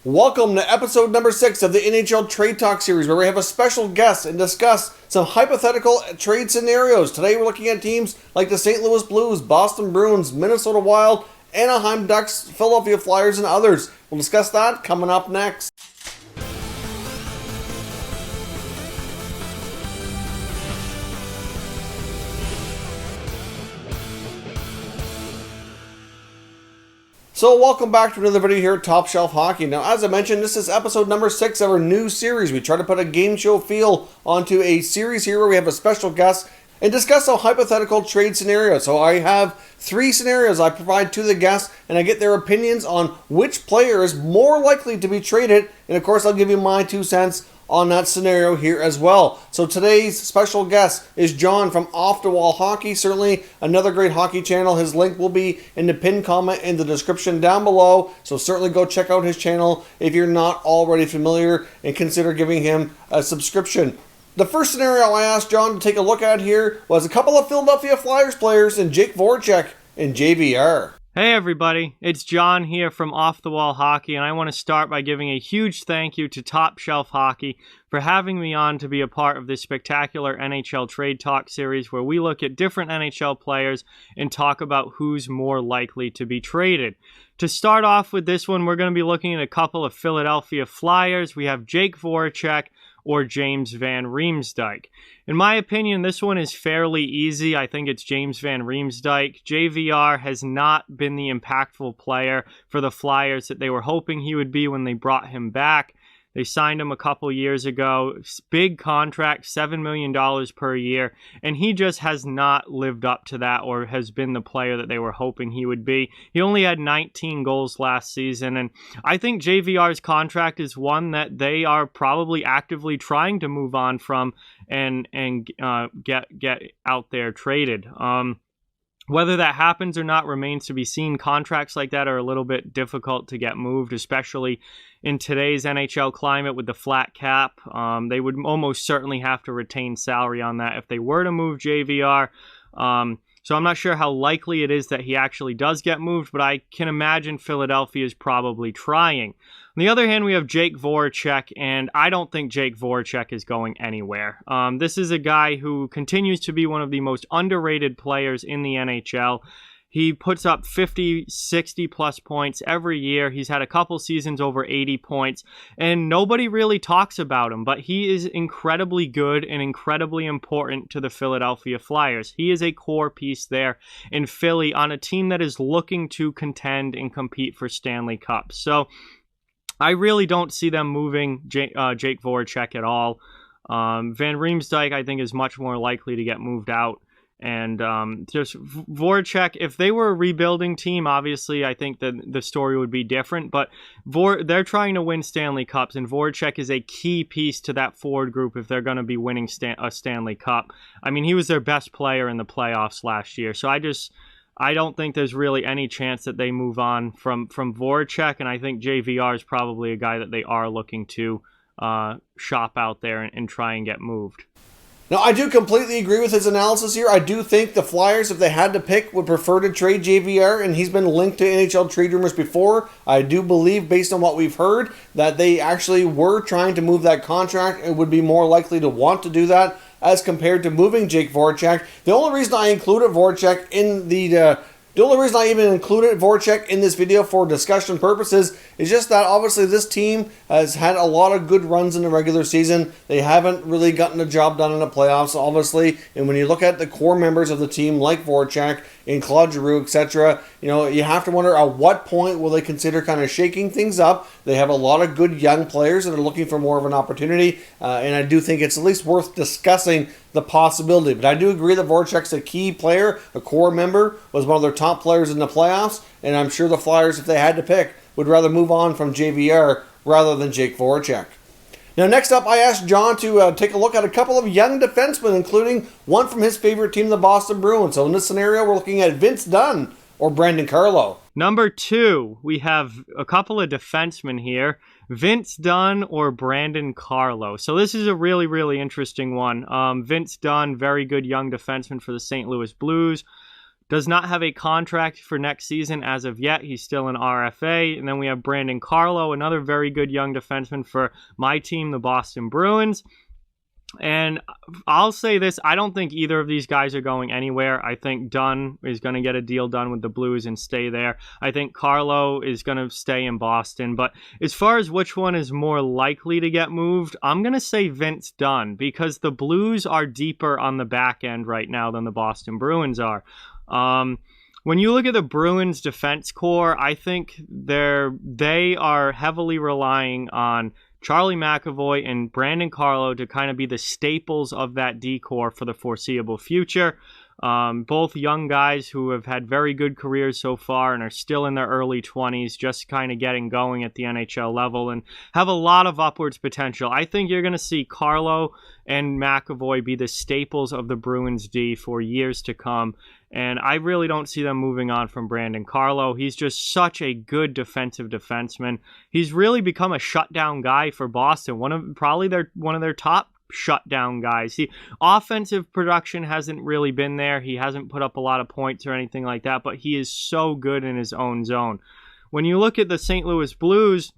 Welcome to episode number 6 of the NHL Trade Talk series, where we have a special guest and discuss some hypothetical trade scenarios. Today we're looking at teams like the St. Louis Blues, Boston Bruins, Minnesota Wild, Anaheim Ducks, Philadelphia Flyers, and others. We'll discuss that coming up next. So welcome back to another video here at Top Shelf Hockey. Now, as I mentioned, this is episode number 6 of our new series. We try to put a game show feel onto a series here where we have a special guest and discuss a hypothetical trade scenario. So I have 3 scenarios I provide to the guests, and I get their opinions on which player is more likely to be traded. And of course, I'll give you my 2 cents on that scenario here as well. So today's special guest is John from Off the Wall Hockey. Certainly another great hockey channel. His link will be in the pinned comment in the description down below. So certainly go check out his channel if you're not already familiar, and consider giving him a subscription. The first scenario I asked John to take a look at here was a couple of Philadelphia Flyers players in Jake Voracek and JVR. Hey everybody, it's John here from Off the Wall Hockey, and I want to start by giving a huge thank you to Top Shelf Hockey for having me on to be a part of this spectacular NHL Trade Talk series where we look at different NHL players and talk about who's more likely to be traded. To start off with this one, we're going to be looking at a couple of Philadelphia Flyers. We have Jake Voracek or James Van Riemsdyk. In my opinion, this one is fairly easy. I think it's James Van Riemsdyk. JVR has not been the impactful player for the Flyers that they were hoping he would be when they brought him back. They signed him a couple years ago. Big contract, $7 million per year, and he just has not lived up to that or has been the player that they were hoping he would be. He only had 19 goals last season, and I think JVR's contract is one that they are probably actively trying to move on from and get out there traded. Whether that happens or not remains to be seen. Contracts like that are a little bit difficult to get moved, especially in today's NHL climate with the flat cap. They would almost certainly have to retain salary on that if they were to move JVR. So I'm not sure how likely it is that he actually does get moved, but I can imagine Philadelphia is probably trying. On the other hand, we have Jake Voracek, and I don't think Jake Voracek is going anywhere. This is a guy who continues to be one of the most underrated players in the NHL. He puts up 50, 60 plus points every year. He's had a couple seasons over 80 points, and nobody really talks about him, but he is incredibly good and incredibly important to the Philadelphia Flyers. He is a core piece there in Philly on a team that is looking to contend and compete for Stanley Cups. So I really don't see them moving Jake Voracek at all. Van Riemsdyk, I think, is much more likely to get moved out. And just Voracek, if they were a rebuilding team, obviously I think that the story would be different. But they're trying to win Stanley Cups, and Voracek is a key piece to that forward group if they're going to be winning a Stanley Cup. I mean, he was their best player in the playoffs last year. So I don't think there's really any chance that they move on from Voracek, and I think JVR is probably a guy that they are looking to shop out there and try and get moved. Now, I do completely agree with his analysis here. I do think the Flyers, if they had to pick, would prefer to trade JVR, and he's been linked to NHL Trade Rumours before. I do believe, based on what we've heard, that they actually were trying to move that contract and would be more likely to want to do that as compared to moving Jake Voracek. The only reason I included Voracek in the only reason I even included Voracek in this video for discussion purposes is just that obviously this team has had a lot of good runs in the regular season. They haven't really gotten the job done in the playoffs, obviously. And when you look at the core members of the team like Voracek and Claude Giroux, etc., you have to wonder at what point will they consider kind of shaking things up. They have a lot of good young players that are looking for more of an opportunity, and I do think it's at least worth discussing the possibility. But I do agree that Voracek's a key player, a core member, was one of their top players in the playoffs, and I'm sure the Flyers, if they had to pick, would rather move on from JVR rather than Jake Voracek. Now, next up, I asked John to take a look at a couple of young defensemen, including one from his favorite team, the Boston Bruins. So in this scenario, we're looking at Vince Dunn or Brandon Carlo. Number 2, we have a couple of defensemen here, Vince Dunn or Brandon Carlo. So this is a really, really interesting one. Vince Dunn, very good young defenseman for the St. Louis Blues. does not have a contract for next season as of yet. He's still an RFA. And then we have Brandon Carlo, another very good young defenseman for my team, the Boston Bruins. And I'll say this, I don't think either of these guys are going anywhere. I think Dunn is going to get a deal done with the Blues and stay there. I think Carlo is going to stay in Boston. But as far as which one is more likely to get moved, I'm going to say Vince Dunn, because the Blues are deeper on the back end right now than the Boston Bruins are. When you look at the Bruins defense core, I think they are heavily relying on Charlie McAvoy and Brandon Carlo to kind of be the staples of that D-core for the foreseeable future. Both young guys who have had very good careers so far and are still in their early 20s, just kind of getting going at the NHL level and have a lot of upwards potential. I think you're going to see Carlo and McAvoy be the staples of the Bruins D for years to come. And I really don't see them moving on from Brandon Carlo. He's just such a good defensive defenseman. He's really become a shutdown guy for Boston. One of their top shutdown guys. The offensive production hasn't really been there. He hasn't put up a lot of points or anything like that, but he is so good in his own zone. When you look at the St. Louis Blues,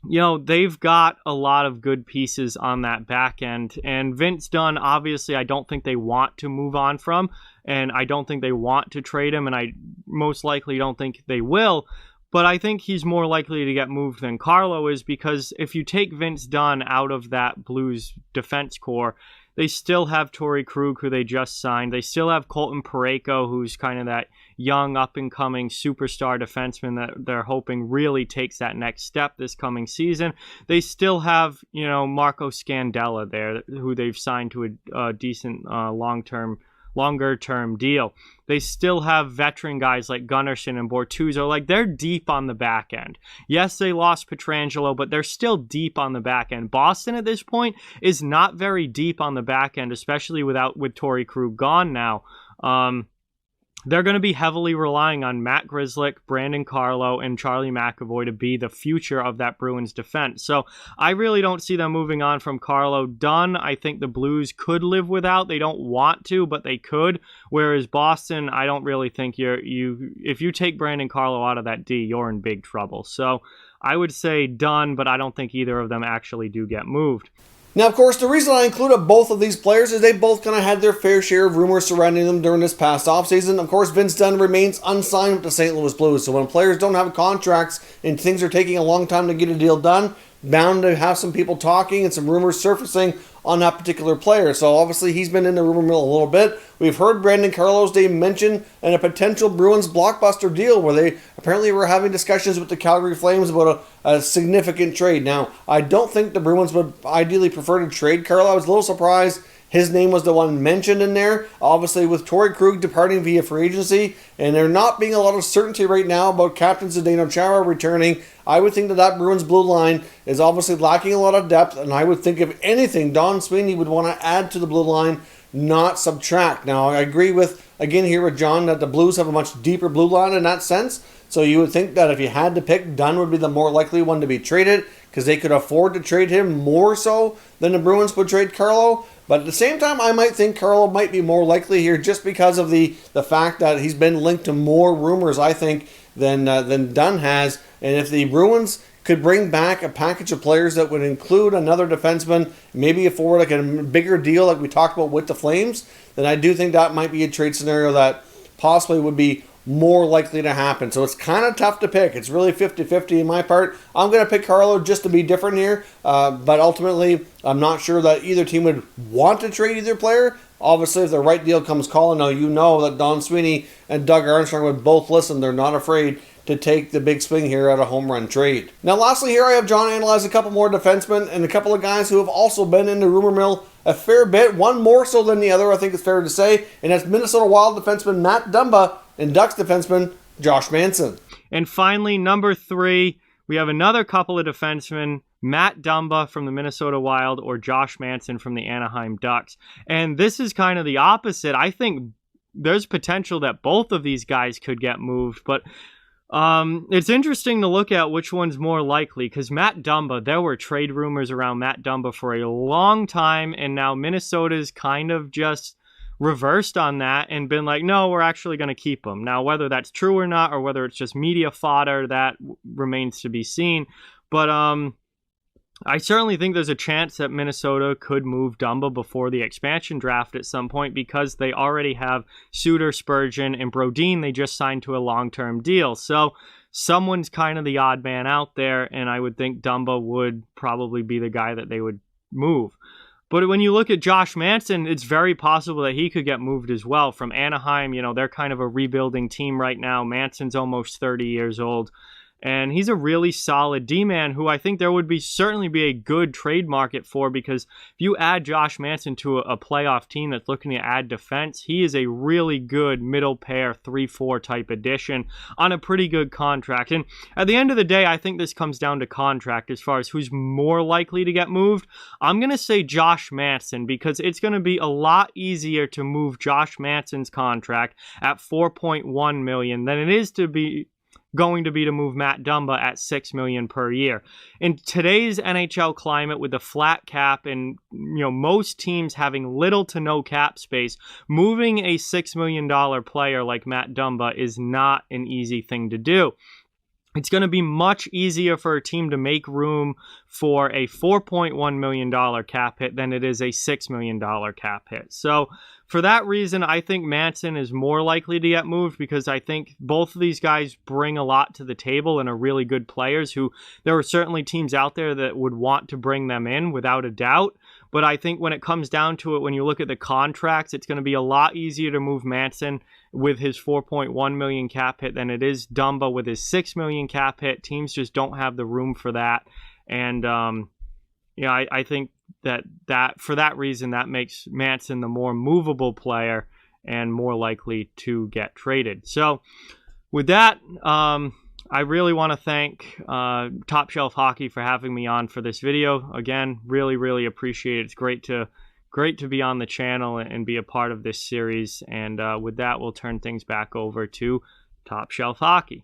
they've got a lot of good pieces on that back end. And Vince Dunn, obviously, I don't think they want to move on from. And I don't think they want to trade him. And I most likely don't think they will. But I think he's more likely to get moved than Carlo is, because if you take Vince Dunn out of that Blues defense core, they still have Torrey Krug, who they just signed. They still have Colton Parayko, who's kind of that young, up-and-coming superstar defenseman that they're hoping really takes that next step this coming season. They still have, Marco Scandella there, who they've signed to a decent longer-term deal. They still have veteran guys like Gunnarsson and Bortuzzo. Like, they're deep on the back end. Yes, they lost Pietrangelo, but they're still deep on the back end. Boston at this point is not very deep on the back end, especially with Torrey Krug gone now. They're going to be heavily relying on Matt Grzelcyk, Brandon Carlo, and Charlie McAvoy to be the future of that Bruins defense. So I really don't see them moving on from Carlo. Dunn, I think the Blues could live without. They don't want to, but they could. Whereas Boston, I don't really think if you take Brandon Carlo out of that D, you're in big trouble. So I would say Dunn, but I don't think either of them actually do get moved. Now, of course, the reason I included both of these players is they both kind of had their fair share of rumors surrounding them during this past offseason. Of course, Vince Dunn remains unsigned with the St. Louis Blues, so when players don't have contracts and things are taking a long time to get a deal done, bound to have some people talking and some rumors surfacing on that particular player. So obviously he's been in the rumor mill a little bit. We've heard Brandon Carlo's name mentioned in a potential Bruins blockbuster deal where they apparently were having discussions with the Calgary Flames about a significant trade. Now, I don't think the Bruins would ideally prefer to trade Carlo. I was a little surprised his name was the one mentioned in there. Obviously, with Torrey Krug departing via free agency, and there not being a lot of certainty right now about Captain Zdeno Chara returning, I would think that Bruins blue line is obviously lacking a lot of depth, and I would think, if anything, Don Sweeney would want to add to the blue line, not subtract. Now, I agree with John, that the Blues have a much deeper blue line in that sense, so you would think that if you had to pick, Dunn would be the more likely one to be traded, because they could afford to trade him more so than the Bruins would trade Carlo. But at the same time, I might think Carlo might be more likely here just because of the fact that he's been linked to more rumors, I think, than Dunn has. And if the Bruins could bring back a package of players that would include another defenseman, maybe a forward, like a bigger deal like we talked about with the Flames, then I do think that might be a trade scenario that possibly would be more likely to happen. So it's kind of tough to pick. It's really 50-50 in my part. I'm going to pick Carlo just to be different here, but ultimately I'm not sure that either team would want to trade either player. Obviously, if the right deal comes calling, now you know that Don Sweeney and Doug Armstrong would both listen. They're not afraid to take the big swing here at a home run trade. Now lastly here, I have John analyze a couple more defensemen and a couple of guys who have also been in the rumor mill a fair bit, one more so than the other, I think it's fair to say, and that's Minnesota Wild defenseman Matt Dumba and Ducks defenseman Josh Manson. And finally, number 3, we have another couple of defensemen, Matt Dumba from the Minnesota Wild or Josh Manson from the Anaheim Ducks. And this is kind of the opposite. I think there's potential that both of these guys could get moved, but it's interesting to look at which one's more likely, because Matt Dumba, there were trade rumors around Matt Dumba for a long time, and now Minnesota's kind of just reversed on that and been like, no, we're actually going to keep him. Now, whether that's true or not, or whether it's just media fodder, that remains to be seen. But I certainly think there's a chance that Minnesota could move Dumba before the expansion draft at some point, because they already have Suter, Spurgeon, and Brodin. They just signed to a long-term deal. So someone's kind of the odd man out there, and I would think Dumba would probably be the guy that they would move. But when you look at Josh Manson, it's very possible that he could get moved as well from Anaheim. You know, they're kind of a rebuilding team right now. Manson's almost 30 years old. And he's a really solid D-man who I think there would certainly be a good trade market for, because if you add Josh Manson to a playoff team that's looking to add defense, he is a really good middle pair 3-4 type addition on a pretty good contract. And at the end of the day, I think this comes down to contract as far as who's more likely to get moved. I'm going to say Josh Manson, because it's going to be a lot easier to move Josh Manson's contract at $4.1 million than it is going to be to move Matt Dumba at $6 million per year. In today's NHL climate, with the flat cap and most teams having little to no cap space, moving a $6 million player like Matt Dumba is not an easy thing to do. It's going to be much easier for a team to make room for a $4.1 million cap hit than it is a $6 million cap hit. So for that reason, I think Manson is more likely to get moved, because I think both of these guys bring a lot to the table and are really good players who there are certainly teams out there that would want to bring them in without a doubt. But I think when it comes down to it, when you look at the contracts, it's going to be a lot easier to move Manson with his $4.1 million cap hit than it is Dumba with his $6 million cap hit. Teams just don't have the room for that. And, I think that for that reason, that makes Manson the more movable player and more likely to get traded. So with that, I really want to thank Top Shelf Hockey for having me on for this video. Again, really, really appreciate it. It's great to be on the channel and be a part of this series. And with that, we'll turn things back over to Top Shelf Hockey.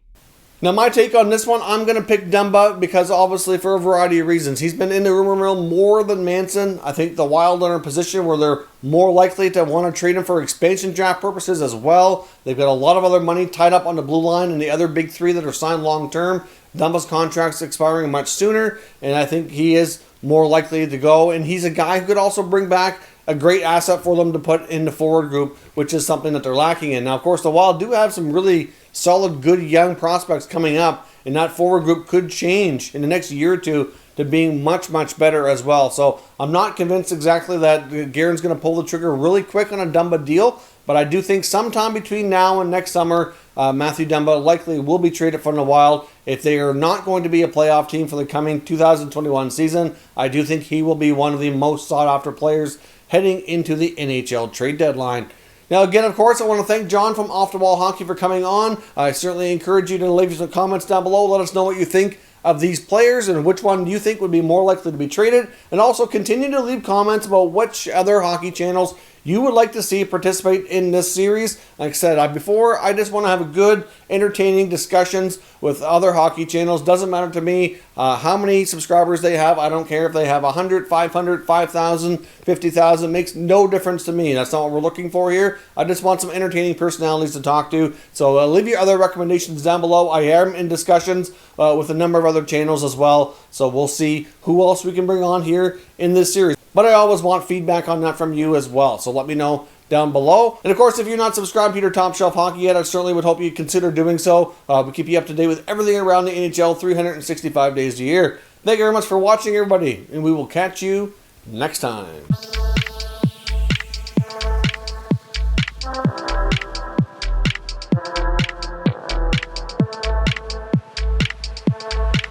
Now, my take on this one, I'm going to pick Dumba because obviously for a variety of reasons. He's been in the rumor mill more than Manson. I think the Wild are in a position where they're more likely to want to trade him for expansion draft purposes as well. They've got a lot of other money tied up on the blue line and the other big three that are signed long term. Dumba's contract's expiring much sooner, and I think he is more likely to go. And he's a guy who could also bring back a great asset for them to put in the forward group, which is something that they're lacking in. Now, of course, the Wild do have some really solid, good young prospects coming up, and that forward group could change in the next year or two to being much, much better as well. So I'm not convinced exactly that Guerin's going to pull the trigger really quick on a Dumba deal, but I do think sometime between now and next summer, Matthew Dumba likely will be traded from the Wild. If they are not going to be a playoff team for the coming 2021 season, I do think he will be one of the most sought-after players heading into the NHL trade deadline. Now, again, of course, I want to thank John from Off the Wall Hockey for coming on. I certainly encourage you to leave some comments down below. Let us know what you think of these players and which one you think would be more likely to be traded. And also continue to leave comments about which other hockey channels you would like to see participate in this series. Like I said before, I just want to have a good, entertaining discussions with other hockey channels. Doesn't matter to me how many subscribers they have. I don't care if they have 100, 500, 5,000, 50,000. Makes no difference to me. That's not what we're looking for here. I just want some entertaining personalities to talk to. So leave your other recommendations down below. I am in discussions with a number of other channels as well. So we'll see who else we can bring on here in this series. But I always want feedback on that from you as well. So let me know down below. And of course, if you're not subscribed to your Top Shelf Hockey yet, I certainly would hope you consider doing so. We keep you up to date with everything around the NHL 365 days a year. Thank you very much for watching, everybody. And we will catch you next time.